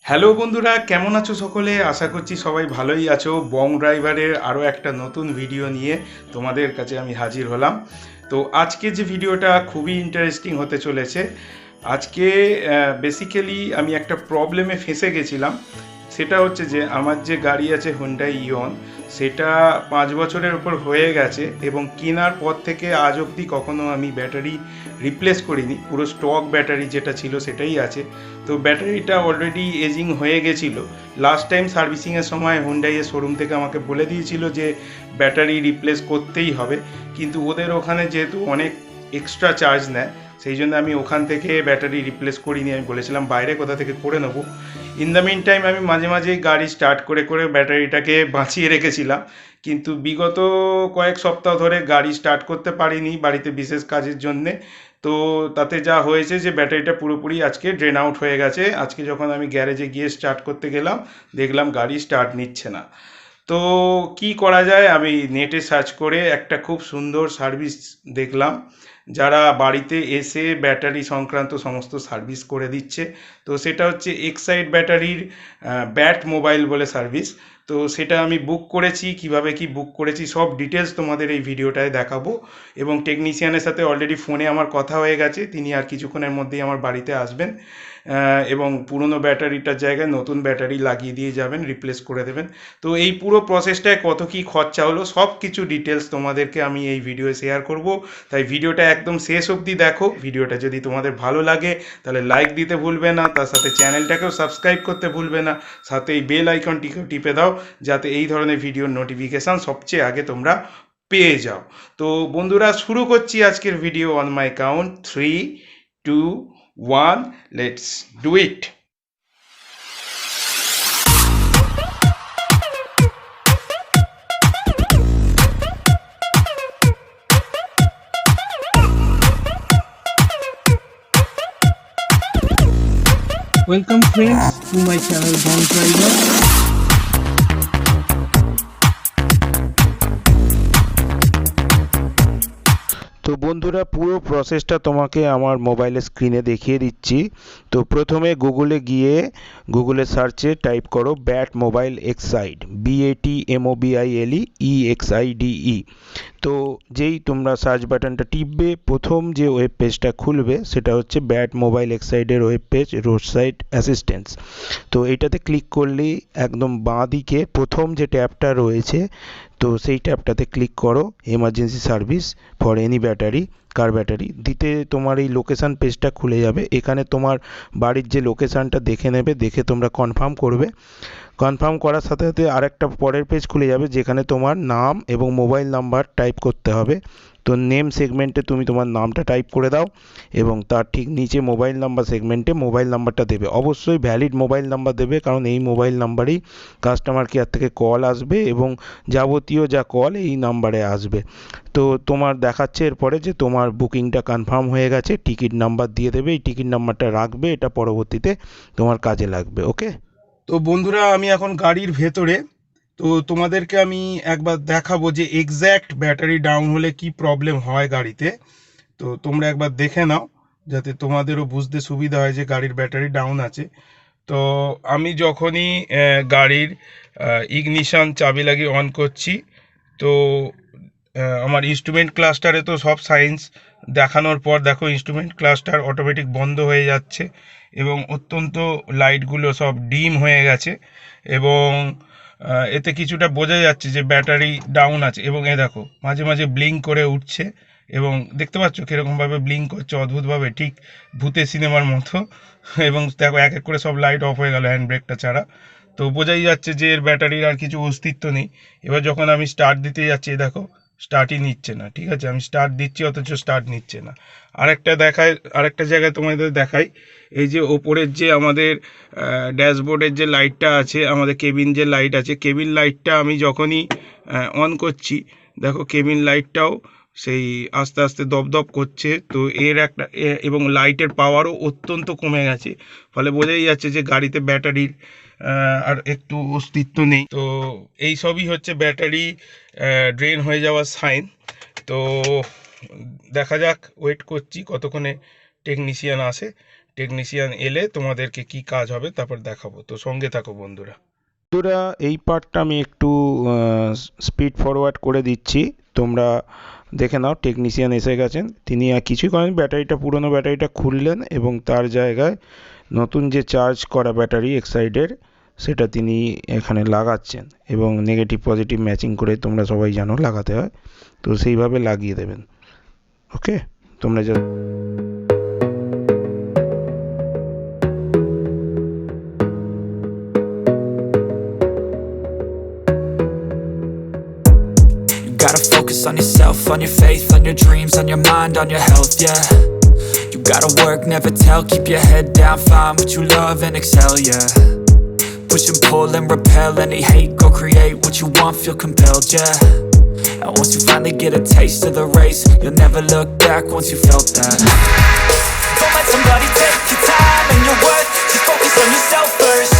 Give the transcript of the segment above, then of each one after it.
Hello বন্ধুরা, কেমন আছো সকলে? আশা করছি সবাই ভালোই আছো। বং ড্রাইভারের আরও একটা নতুন ভিডিও নিয়ে তোমাদের কাছে আমি হাজির হলাম। তো আজকে যে ভিডিওটা খুবই ইন্টারেস্টিং হতে চলেছে। আজকে বেসিক্যালি আমি একটা প্রবলেমে ফেঁসে গেছিলাম। সেটা হচ্ছে যে আমার যে গাড়ি আছে হুন্ডাই ইয়ন, সেটা 5 বছরের উপর হয়ে গেছে এবং কেনার পর থেকে আজ অবধি কখনো আমি ব্যাটারি রিপ্লেস করিনি। পুরো স্টক ব্যাটারি যেটা ছিল সেটাই আছে। তো ব্যাটারিটা অলরেডি এজিং হয়ে গেছিলো। লাস্ট টাইম সার্ভিসিংয়ের সময় হুন্ডাইয়ের শোরুম থেকে আমাকে বলে দিয়েছিল যে ব্যাটারি রিপ্লেস করতেই হবে, কিন্তু ওদের ওখানে যেহেতু অনেক এক্সট্রা চার্জ নেয়, সেই জন্য আমি ওখান থেকে ব্যাটারি রিপ্লেস করিনি। আমি বলেছিলাম বাইরে কোথা থেকে করে নেবো। ইন দ্য মিন টাইম আমি মাঝে মাঝেই গাড়ি স্টার্ট করে করে ব্যাটারিটাকে বাঁচিয়ে রেখেছিলাম, কিন্তু বিগত কয়েক সপ্তাহ ধরে গাড়ি স্টার্ট করতে পারিনি বাড়িতে বিশেষ কাজের জন্যে। তো তাতে যা হয়েছে যে ব্যাটারিটা পুরোপুরি আজকে ড্রেন আউট হয়ে গেছে। আজকে যখন আমি গ্যারেজে গিয়ে স্টার্ট করতে গেলাম, দেখলাম গাড়ি স্টার্ট নিচ্ছে না। তো কি করা যায়, আমি নেটে সার্চ করে একটা খুব সুন্দর সার্ভিস দেখলাম, যারা বাড়িতে এসে ব্যাটারি সংক্রান্ত সমস্ত সার্ভিস করে দিচ্ছে। তো সেটা হচ্ছে এক্সাইড ব্যাটারির ব্যাট মোবাইল বলে সার্ভিস। তো সেটা আমি বুক করেছি। কিভাবে কি বুক করেছি সব ডিটেলস তোমাদের এই ভিডিওটায় দেখাবো। এবং টেকনিশিয়ানের সাথে অলরেডি ফোনে আমার কথা হয়ে গেছে, তিনি আর কিছুক্ষণের মধ্যেই আমার বাড়িতে আসবেন এবং পুরনো ব্যাটারিটার জায়গায় নতুন ব্যাটারি লাগিয়ে দিয়ে যাবেন, রিপ্লেস করে দেবেন। তো এই পুরো প্রসেসটায় কত কি খরচা হলো সব কিছু ডিটেলস তোমাদেরকে আমি এই ভিডিও শেয়ার করব। তাই ভিডিওটা একদম শেষ অবধি দেখো। ভিডিওটা যদি তোমাদের ভালো লাগে তাহলে লাইক দিতে ভুলবে না, তার সাথে চ্যানেলটাকেও সাবস্ক্রাইব করতে ভুলবে না, সাথে এই বেল আইকনটিকেও টিপে দাও, যাতে এই ধরনের ভিডিওর নোটিফিকেশান সবচেয়ে আগে তোমরা পেয়ে যাও। তো বন্ধুরা, শুরু করছি আজকের video on my count 3, 2, 1, let's do it. Welcome friends to my channel Bong Driver. তো বন্ধুরা, পুরো প্রসেসটা তোমাকে আমার মোবাইলের স্ক্রিনে দেখিয়ে দিচ্ছি। তো প্রথমে গুগলে গিয়ে গুগলে সার্চে টাইপ করো bat mobile Exide, BATMOBILE EXIDE। তো যেই তোমরা সার্চ বাটনটা টিপবে, প্রথম যে ওয়েব পেজটা খুলবে সেটা হচ্ছে ব্যাট মোবাইল এক্সাইডের web page, road side assistance. তো এইটাতে ক্লিক করলেই একদম বাঁ দিকে প্রথম যে ট্যাবটা রয়েছে, তো সেই ট্যাবটাতে ক্লিক করো emergency service for any battery, car battery দিতে তোমার এই লোকেশান পেজটা খুলে যাবে। এখানে তোমার বাড়ির যে লোকেশানটা দেখে নেবে, দেখে তোমরা কনফার্ম করবে। কনফার্ম করার সাথে সাথে আরেকটা পরের পেজ খুলে যাবে, যেখানে তোমার নাম এবং মোবাইল নাম্বার টাইপ করতে হবে। তো নেম সেগমেন্টে তুমি তোমার নামটা টাইপ করে দাও এবং তার ঠিক নিচে মোবাইল নাম্বার সেগমেন্টে মোবাইল নাম্বারটা দেবে। অবশ্যই ভ্যালিড মোবাইল নাম্বার দেবে, কারণ এই মোবাইল নাম্বারেই কাস্টমার কেয়ার থেকে কল আসবে এবং যাবতীয় যা কল এই নাম্বারে আসবে। তো তোমার দেখাচ্ছে এরপরে যে তোমার বুকিংটা কনফার্ম হয়ে গেছে। টিকিট নাম্বার দিয়ে দেবে, এই টিকিট নাম্বারটা রাখবে, এটা পরবর্তীতে তোমার কাজে লাগবে। ওকে। তো বন্ধুরা, আমি এখন গাড়ির ভেতরে। তো তোমাদেরকে আমি একবার দেখাবো যে এক্স্যাক্ট ব্যাটারি ডাউন হলে কি প্রবলেম হয় গাড়িতে। তো তোমরা একবার দেখে নাও, যাতে তোমাদেরও বুঝতে সুবিধা হয় যে গাড়ির ব্যাটারি ডাউন আছে। তো আমি যখনই গাড়ির ইগনিশন চাবি লাগিয়ে অন করছি, তো আমার ইনস্ট্রুমেন্ট ক্লাস্টারে তো সব সাইন্স দেখানোর পর দেখো ইনস্ট্রুমেন্ট ক্লাস্টার অটোমেটিক বন্ধ হয়ে যাচ্ছে এবং অত্যন্ত লাইটগুলো সব ডিম হয়ে গেছে এবং এতে কিছুটা বোঝা যাচ্ছে যে ব্যাটারি ডাউন আছে। এবং এ দেখো মাঝে মাঝে ব্লিঙ্ক করে উঠছে এবং দেখতে পাচ্ছ কীরকমভাবে ব্লিঙ্ক করছে অদ্ভুতভাবে, ঠিক ভূতের সিনেমার মতো। এবং দেখো এক এক করে সব লাইট অফ হয়ে গেল হ্যান্ড ব্রেকটা ছাড়া। তো বোঝাই যাচ্ছে যে এর ব্যাটারির আর কিছু অস্তিত্ব নেই। এবার যখন আমি স্টার্ট দিতে যাচ্ছি, দেখো স্টার্টই নিচ্ছে না। ঠিক আছে, আমি স্টার্ট দিচ্ছি অথচ স্টার্ট নিচ্ছে না। আরেকটা জায়গায় তোমাদের দেখাই, এই যে ওপরের যে আমাদের ড্যাশবোর্ডের যে লাইটটা আছে, আমাদের কেবিন যে লাইট আছে, কেবিন লাইটটা আমি যখনই অন করছি, দেখো কেবিন লাইটটাও সেই আস্তে আস্তে দপদপ করছে। তো এর একটা এবং লাইটের পাওয়ারও অত্যন্ত কমে গেছে, ফলে বোঝাই যাচ্ছে যে গাড়িতে ব্যাটারির আর একটু অস্তিত্ব নেই। তো এই সবই হচ্ছে ব্যাটারি ড্রেন হয়ে যাওয়ার সাইন। তো দেখা যাক, ওয়েট করছি কতক্ষণে টেকনিশিয়ান আসে। টেকনিশিয়ান এলে তোমাদেরকে কি কাজ হবে তারপর দেখাবো। তো সঙ্গে থাকো বন্ধুরা। বন্ধুরা, এই পার্টটা আমি একটু স্পিড ফরওয়ার্ড করে দিচ্ছি, তোমরা দেখে নাও। টেকনিশিয়ান এসে গেছেন, তিনি আর কিছুই করেন, ব্যাটারিটা, পুরনো ব্যাটারিটা খুললেন এবং তার জায়গায় নতুন যে চার্জ করা ব্যাটারি এক্সাইডের সেটা তিনি এখানে লাগাচ্ছেন এবং নেগেটিভ পজিটিভ ম্যাচিং করে, তোমরা সবাই জানো লাগাতে হয়, তো সেইভাবে লাগিয়ে দেবেন। ওকে, তোমরা যা Gotta focus on yourself, on your faith, on your dreams, on your mind, on your health, yeah. You gotta work, never tell, keep your head down, find what you love and excel, yeah. Push and pull and repel any hate, go create what you want, feel compelled, yeah. And once you finally get a taste of the race, you'll never look back once you felt that. Don't let somebody take your time and your worth, just focus on yourself first.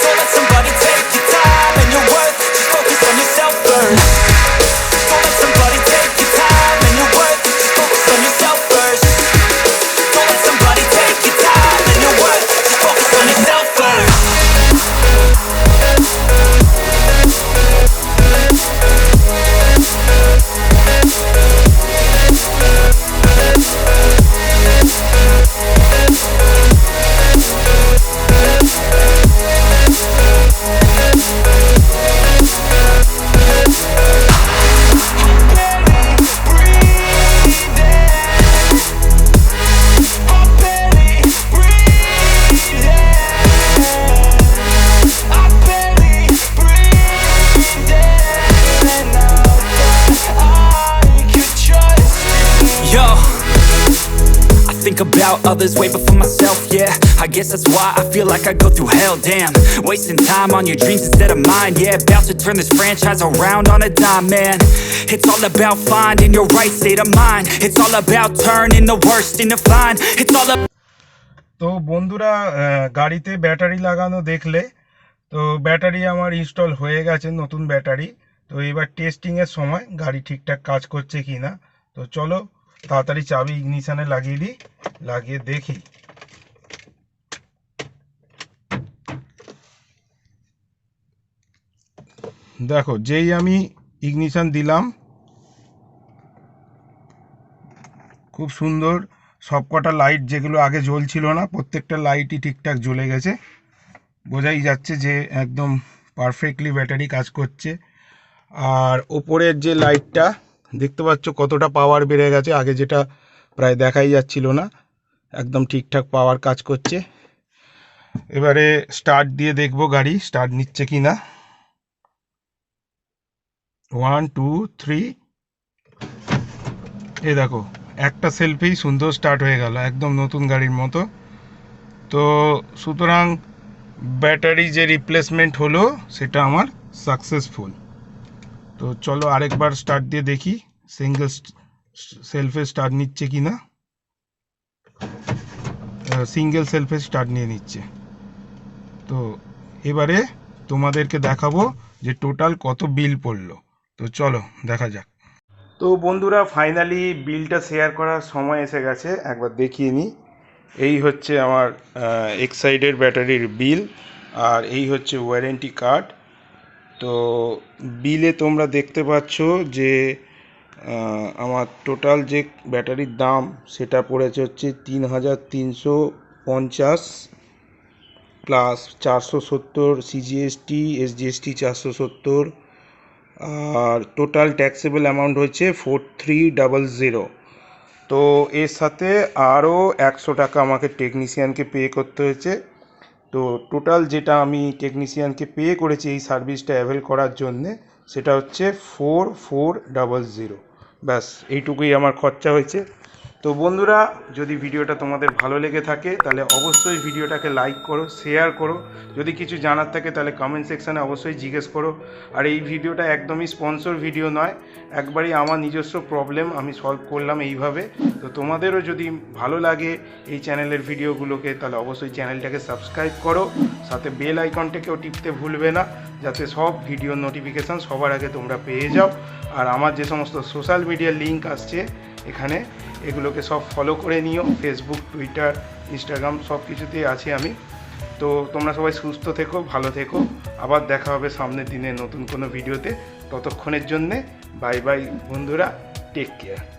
Don't let somebody take your time and your worth, just focus on yourself first. Don't let somebody take your time and your worth, just focus on yourself first. Don't let somebody take your time and your worth, just focus on yourself first. Think about others way before myself, yeah. I guess that's why I feel like I go through hell, damn. Wasting time on your dreams instead of mine, yeah. About to turn this franchise around on a dime, man. It's all about finding your right state of mind. It's all about turning the worst into fine. It's all about... তো বন্ধুরা, গাড়িতে battery লাগানো দেখলে, তো battery আমার install হয়ে গেছে, নতুন ব্যাটারি। তো এবার টেস্টিংয়ের সময় গাড়ি ঠিকঠাক কাজ করছে কি না। তো চলো তাড়াতাড়ি চাবি ইগনিশনে লাগিয়ে দিই, লাগিয়ে দেখি। দেখো, যেই আমি ইগনিশন দিলাম, খুব সুন্দর সবকটা লাইট যেগুলো আগে জ্বলছিল না, প্রত্যেকটা লাইটই ঠিকঠাক জ্বলে গেছে। বোঝাই যাচ্ছে যে একদম পারফেক্টলি ব্যাটারি কাজ করছে। আর ওপরের যে লাইটটা দেখতে পাচ্ছ কতটা পাওয়ার বেড়ে গেছে, আগে যেটা প্রায় দেখাই যাচ্ছিল না, একদম ঠিকঠাক পাওয়ার কাজ করছে। এবারে স্টার্ট দিয়ে দেখবো গাড়ি স্টার্ট নিচ্ছে কি না। 1 2 3, এই দেখো একটা সেলফি সুন্দর স্টার্ট হয়ে গেল, একদম নতুন গাড়ির মতো। তো সুতরাং ব্যাটারি যে রিপ্লেসমেন্ট হলো সেটা আমার সাকসেসফুল। তো চলো আরেকবার স্টার্ট দিয়ে দেখি সিঙ্গেল সেলফে স্টার্ট নিচ্ছে কি না। সিঙ্গেল সেলফে স্টার্ট নিয়ে নিচ্ছে। তো এবারে তোমাদেরকে দেখাবো যে টোটাল কত বিল পড়লো। তো চলো দেখা যাক। তো বন্ধুরা, ফাইনালি বিলটা শেয়ার করার সময় এসে গেছে, একবার দেখিয়ে নিই। এই হচ্ছে আমার এক্সাইডের ব্যাটারির বিল, আর এই হচ্ছে ওয়ারেন্টি কার্ড। তো বিলে তোমরা দেখতে পাচ্ছ যে আমার টোটাল যে ব্যাটারির দাম সেটা পড়েছে হচ্ছে 3350 প্লাস 470 সিজিএসটি, এসজিএসটি 470, আর টোটাল ট্যাক্সেবল অ্যামাউন্ট হচ্ছে 4300। তো এর সাথে আরও 100 টাকা আমাকে টেকনিশিয়ানকে পে করতে হয়েছে। তো টোটাল যেটা আমি টেকনিশিয়ানকে পে করেছি এই সার্ভিসটা অ্যাভেল করার জন্যে সেটা হচ্ছে 4400। ব্যাস এইটুকুই আমার খরচা হয়েছে। তো বন্ধুরা, যদি ভিডিওটা তোমাদের ভালো লেগে থাকে তাহলে অবশ্যই ভিডিওটাকে লাইক করো, শেয়ার করো। যদি কিছু জানার থাকে তাহলে কমেন্ট সেকশানে অবশ্যই জিজ্ঞেস করো। আর এই ভিডিওটা একদমই স্পন্সর ভিডিও নয়, একবারই আমার নিজস্ব প্রবলেম আমি সলভ করলাম এইভাবে। তো তোমাদেরও যদি ভালো লাগে এই চ্যানেলের ভিডিওগুলোকে তাহলে অবশ্যই চ্যানেলটাকে সাবস্ক্রাইব করো, সাথে বেল আইকনটাকেও টিপতে ভুলবে না, যাতে সব ভিডিও নোটিফিকেশান সবার আগে তোমরা পেয়ে যাও। আর আমার যে সমস্ত সোশ্যাল মিডিয়ার লিঙ্ক আসছে এখানে, এগুলোকে সব ফলো করে নিও। ফেসবুক, টুইটার, ইনস্টাগ্রাম সব কিছুতেই আছি আমি। তো তোমরা সবাই সুস্থ থেকো, ভালো থেকো। আবার দেখা হবে সামনের দিনে নতুন কোনো ভিডিওতে। ততক্ষণের জন্যে বাই বাই বন্ধুরা, টেক কেয়ার।